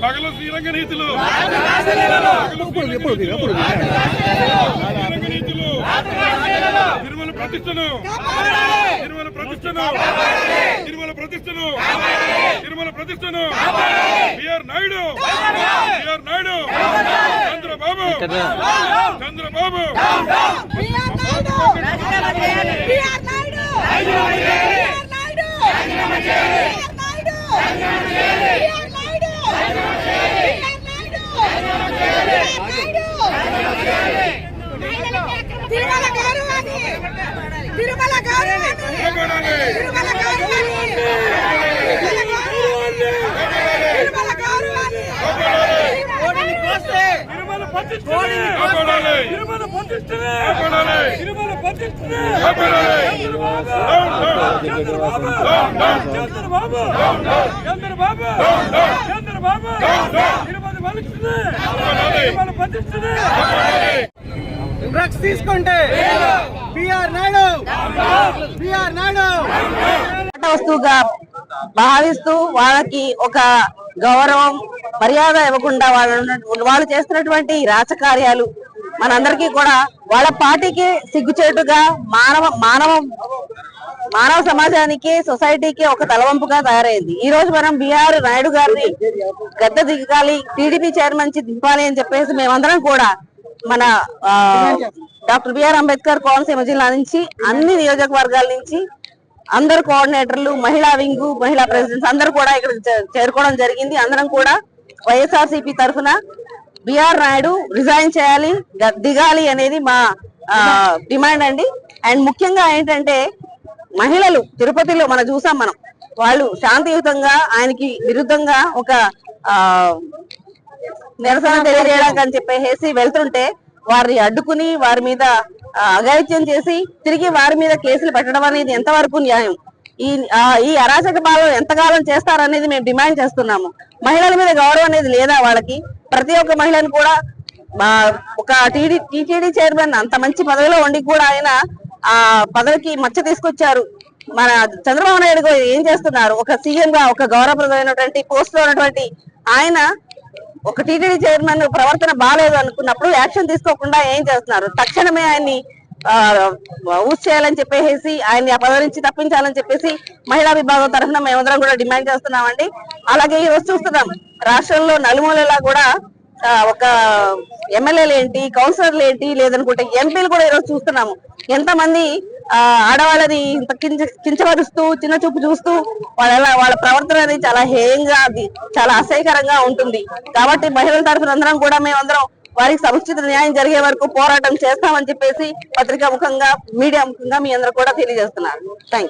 పగలు శ్రీరంగ నీతులు తిరుమల ప్రతిష్టను తిరుమల ప్రతిష్టను తిరుమల ప్రతిష్టను తిరుమల ప్రతిష్టను బిఆర్ నాయుడు చంద్రబాబు చంద్రబాబు డ్రగ్స్ తీసుకుంటే బిఆర్ నాయుడు వస్తువుగా భావిస్తూ వాళ్ళకి ఒక గౌరవం మర్యాద ఇవ్వకుండా వాళ్ళు చేస్తున్నటువంటి రాజకార్యాలు మనందరికీ కూడా వాళ్ళ పార్టీకి సిగ్గుచేటుగా మానవ సమాజానికి సొసైటీకి ఒక తలవంపుగా తయారైంది. ఈ రోజు మనం బిఆర్ నాయుడు గారిని గద్దె దిగాలి, టీడీపీ చైర్మన్ దింపాలి అని చెప్పేసి మేమందరం కూడా మన డాక్టర్ బిఆర్ అంబేద్కర్ కోనసీమ జిల్లా నుంచి అన్ని నియోజకవర్గాల నుంచి అందరు కోఆర్డినేటర్లు, మహిళా వింగ్, మహిళా ప్రెసిడెంట్స్ అందరూ కూడా ఇక్కడ చేరుకోవడం జరిగింది. అందరం కూడా వైఎస్ఆర్సీపీ తరఫున బిఆర్ నాయుడు రిజైన్ చేయాలి, దిగాలి అనేది మా డిమాండ్ అండి. అండ్ ముఖ్యంగా ఏంటంటే మహిళలు తిరుపతిలో మనం చూసాం, వాళ్ళు శాంతియుతంగా ఆయనకి విరుద్ధంగా ఒక నిరసన తెలియజేయడానికి అని చెప్పేసి వెళ్తుంటే వారిని అడ్డుకుని వారి మీద అఘాయిత్యం చేసి తిరిగి వారి మీద కేసులు పెట్టడం అనేది ఎంతవరకు న్యాయం? ఈ అరాచక పాలన ఎంతకాలం చేస్తారనేది మేము డిమాండ్ చేస్తున్నాము. మహిళల మీద గౌరవం అనేది లేదా వాళ్ళకి? ప్రతి ఒక్క మహిళను కూడా ఒక టీటీడీ చైర్మన్ అంత మంచి పదవిలో ఉండి కూడా ఆయన ఆ పదవికి మచ్చ తీసుకొచ్చారు. మన చంద్రబాబు నాయుడు ఏం చేస్తున్నారు? ఒక సీఎం గా ఒక గౌరవప్రదమైనటువంటి పోస్ట్ లో ఉన్నటువంటి ఆయన ఒక టీటీడీ చైర్మన్ ప్రవర్తన బాగాలేదు అనుకున్నప్పుడు యాక్షన్ తీసుకోకుండా ఏం చేస్తున్నారు? తక్షణమే ఆయన్ని ఊస్ చేయాలని చెప్పేసి ఆయన్ని ఆ పదవి నుంచి తప్పించాలని చెప్పేసి మహిళా విభాగం తరఫున మేమందరం కూడా డిమాండ్ చేస్తున్నామండి. అలాగే ఈ రోజు చూస్తున్నాం రాష్ట్రంలో నలుమూలలా కూడా ఒక ఎమ్మెల్యేలు ఏంటి, కౌన్సిలర్లు ఏంటి, లేదనుకుంటే ఎంపీలు కూడా ఈరోజు చూస్తున్నాము. ఎంతమంది ఆడవాళ్ళని కించపరుస్తూ చిన్న చూపు చూస్తూ వాళ్ళ ప్రవర్తన అనేది చాలా హేయంగా, చాలా అసహ్యకరంగా ఉంటుంది. కాబట్టి మహిళల తరఫున అందరం కూడా మేమందరం వారికి సముచిత న్యాయం జరిగే వరకు పోరాటం చేస్తామని చెప్పేసి పత్రికా ముఖంగా, మీడియా ముఖంగా మీ అందరూ కూడా తెలియజేస్తున్నారు. Thank you.